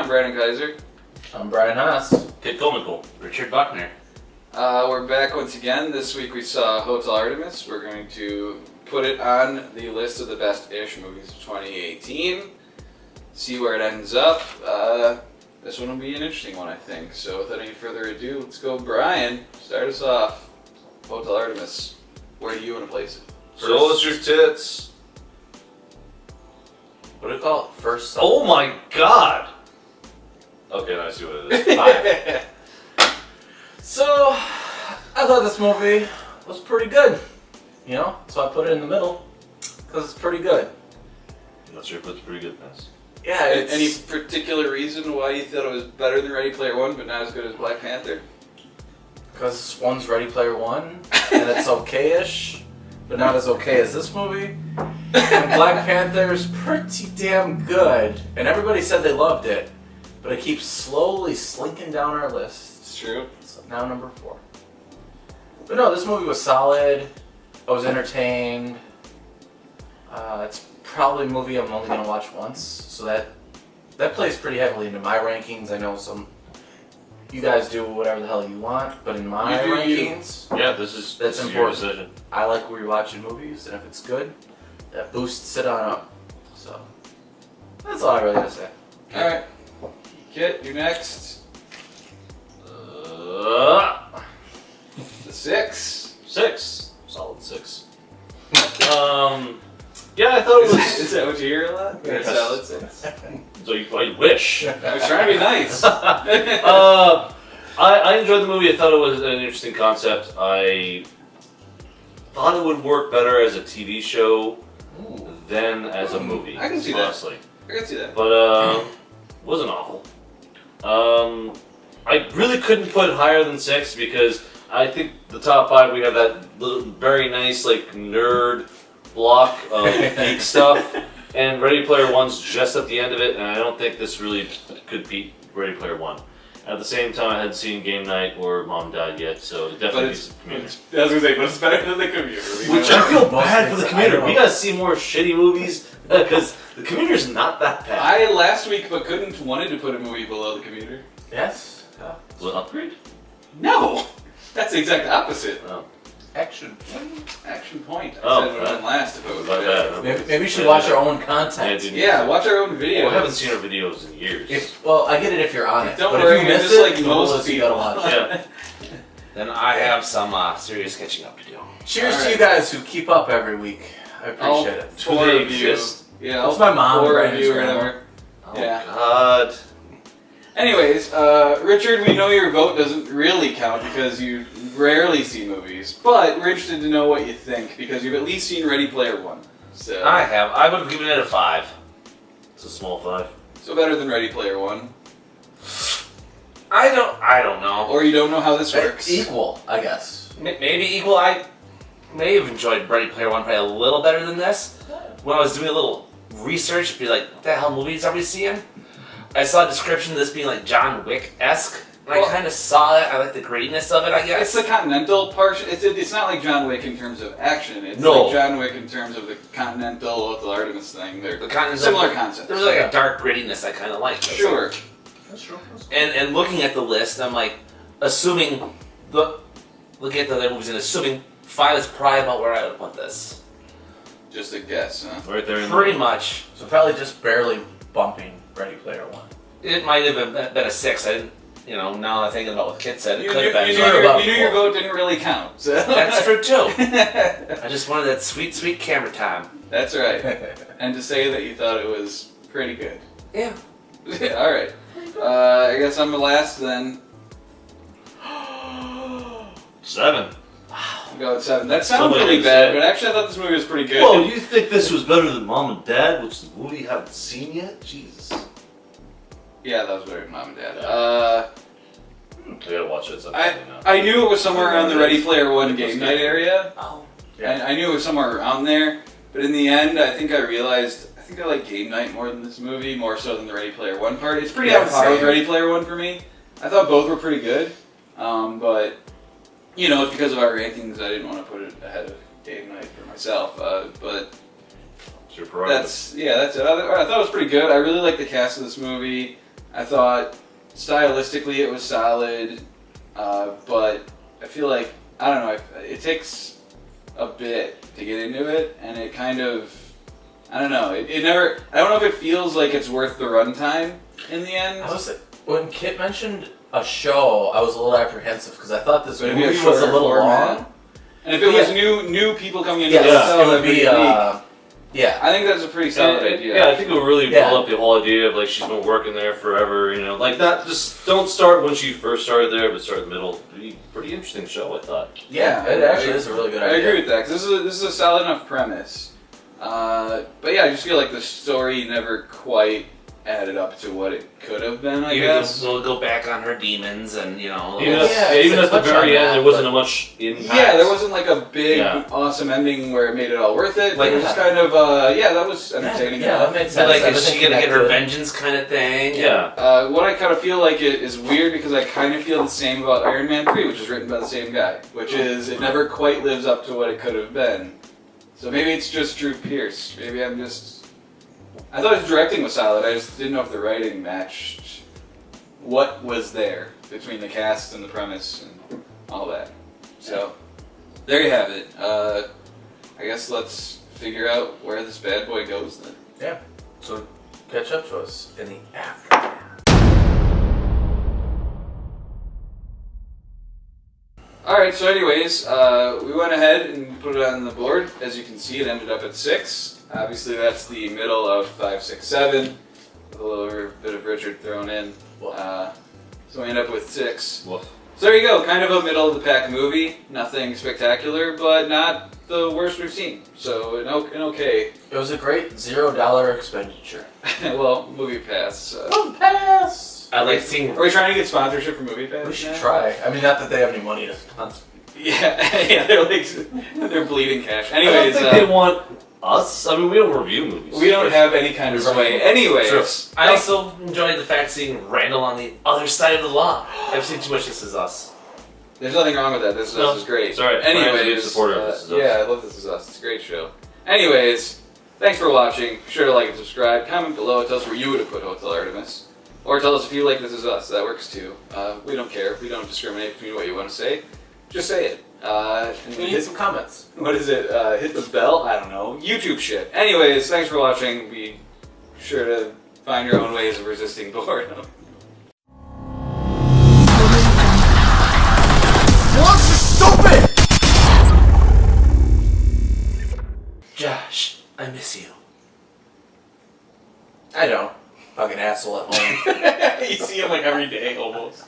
I'm Brandon Kaiser. I'm Brian Haas. Kid Comical. Richard Buckner. We're back once again. This week we saw Hotel Artemis. We're going to put it on the list of the best-ish movies of 2018. See where it ends up. This one will be an interesting one, I think. So without any further ado, let's go. Brian, start us off. Hotel Artemis. Where do you want to place it? Soldier tits. What do you call it? First Son. Oh my god! Okay, now I see what it is. 5. So, I thought this movie was pretty good. You know, so I put it in the middle because it's pretty good. I'm not sure if it's pretty good, Ness. Yeah, it's... Any particular reason why you thought it was better than Ready Player One, but not as good as Black Panther? Because one's Ready Player One, and it's okay-ish, but not as okay as this movie. And Black Panther's pretty damn good, and everybody said they loved it, but it keeps slowly slinking down our list. It's true. It's now number 4. But no, this movie was solid. I was entertained. It's probably a movie I'm only going to watch once, so that plays pretty heavily into my rankings. I know you guys do whatever the hell you want, but in my rankings, Yeah, that's important. your decision. I like rewatching movies, and if it's good, that boosts it on up. So that's all I really gotta say. All right. Kit, you next. Uh, The 6. 6. Solid 6. Yeah, I thought it was... Is that what you hear a lot? Yes. Solid 6. So I wish. I was trying to be nice. I enjoyed the movie. I thought it was an interesting concept. I thought it would work better as a TV show than as a movie. I can see honestly. that. I can see that. But wasn't awful. I really couldn't put it higher than 6 because I think the top 5 we have that little, very nice like nerd block of geek stuff, and Ready Player One's just at the end of it, and I don't think this really could beat Ready Player One. At the same time, I hadn't seen Game Night or Mom Died yet, so it definitely beats the Commuter. I was gonna say, but it's better than the Commuter. Which I feel bad for the Commuter. We gotta see more shitty movies because the Commuter's not that bad. I last week but wanted to put a movie below the Commuter. Yes. Was it Upgrade? No, that's the exact opposite. Oh. Action. Action Point. I Oh, said it would last if it was My better. bad. Maybe we should watch our own content. Yeah, watch our own videos. Well, I haven't seen our videos in years. Well, I get it if you're on it. Don't but worry, if you you're miss just it, like most most you gotta people. watch. Yeah. Then I have some serious catching up to do. Cheers All to right. you guys who keep up every week. I All appreciate it. 4 they of you. exist? Yeah, That's my mom, 4 of Brandon's you or grandma. whatever. Oh Yeah. God. Anyways, Richard, we know your vote doesn't really count because you rarely see movies, but we're interested to know what you think because you've at least seen Ready Player One. So, I have. I would have given it a 5. It's a small 5. so better than Ready Player One. I don't know. Or you don't know how this works. Equal, I guess. Maybe equal. I may have enjoyed Ready Player One probably a little better than this. When I was doing a little research, be like, what the hell movies are we seeing? I saw a description of this being like John Wick-esque. And Well- I kind of saw it. I like the grittiness of it, I It's guess. the Continental part. It's not like John Wick in terms of action. It's No. like John Wick in terms of the Continental Hotel Artemis thing. They're The Continental- similar concepts. There was like a dark grittiness I kind of liked. Sure. That's true. And looking at the list, I'm like, looking at the other movies and assuming 5 is probably about where I would put this. Just a guess, huh? Right there in Pretty the much. So probably just barely bumping Ready Player One. It might have been a 6. I didn't, now I'm thinking about what Kit said. It You could knew, have been. you knew your vote didn't really count. So. That's true too. I just wanted that sweet, sweet camera time. That's right. And to say that you thought it was pretty good. Yeah. All right. I guess I'm the last then. 7. I'll go with 7. That sounds Somebody really did bad, say- but actually I thought this movie was pretty good. Whoa, you think this was better than Mom and Dad, which the movie you haven't seen yet? Jesus. Yeah, that was better than Mom and Dad. I gotta watch it sometime now. I knew it was somewhere around the Ready Player One game night area. Oh. Yeah. I knew it was somewhere around there, but in the end, I think I realized I think I like Game Night more than this movie, more so than the Ready Player One part. It's pretty Yeah, on par with same. Ready Player One for me. I thought both were pretty good, but it's because of our rankings. I didn't want to put it ahead of Game Night for myself. But It's your prerogative. that's it. I thought it was pretty good. I really like the cast of this movie. I thought stylistically it was solid, but I feel like, I don't know, it takes a bit to get into it, and it kind of, I don't know, it never, I don't know if it feels like it's worth the runtime in the end. When Kit mentioned a show, I was a little apprehensive because I thought this But it'd movie be a was a shorter little format. long. And if it was new people coming into Yes, the show it would every be. week, Yeah. I think that's a pretty solid idea. Yeah, I think it would really build Yeah. up the whole idea of like she's been working there forever, you know, like that. Just don't start when she first started there, but start in the middle. Pretty interesting show, I thought. Yeah, it actually is a really good idea. I agree with that, because this is a solid enough premise. But yeah, I just feel like the story never quite added up to what it could have been, I guess. We'll go back on her demons and, you know. Even, Yeah, even it's at the a touch very on end, that, there wasn't but- a much impact. Yeah, there wasn't like a big, Yeah. awesome ending where it made it all worth it. Like, It was just kind of, yeah, that was entertaining Yeah, enough. that made So, sense. like, is Everything she gonna get her connected. vengeance kind of thing? Yeah. What I kind of feel like it is weird because I kind of feel the same about Iron Man 3, which is written by the same guy, which is it never quite lives up to what it could have been. So maybe it's just Drew Pearce. Maybe I'm just... I thought his directing was solid, I just didn't know if the writing matched what was there between the cast and the premise and all that. So, there you have it. I guess let's figure out where this bad boy goes then. Yeah. So catch up to us in the aftermath. Alright, so anyways, we went ahead and put it on the board. As you can see, it ended up at 6. Obviously, that's the middle of 5, 6, 7, with a little bit of Richard thrown in. So we end up with 6. Woof. So there you go, kind of a middle of the pack movie. Nothing spectacular, but not the worst we've seen. So an okay. It was a great $0 expenditure. Well, Movie Pass. Pass. I like seeing. Are we trying to get sponsorship for Movie Pass? We should now? try. I mean, not that they have any money to sponsor. Yeah, yeah, they're bleeding cash. I don't Anyways, think they want us. I mean, we don't review movies. we don't have any kind of sway. Anyways, I also enjoyed the fact seeing Randall on the other side of the law. I've seen too much This Is Us. there's nothing wrong with that. This No, is great. it's alright. I'm a big Anyways, supporter of This Is Us. yeah, I love This Is Us. It's a great show. Anyways, thanks for watching. Be sure to like and subscribe. Comment below. Tell us where you would have put Hotel Artemis. Or tell us if you like This Is Us. That works too. We don't care. We don't discriminate between what you want to say. Just say it. And We need some comments. what is it? Hit the bell? I don't know. YouTube shit. Anyways, thanks for watching. Be sure to find your own ways of resisting boredom. Stupid! Josh, I miss you. I don't. Fucking asshole at home. You see him like every day almost.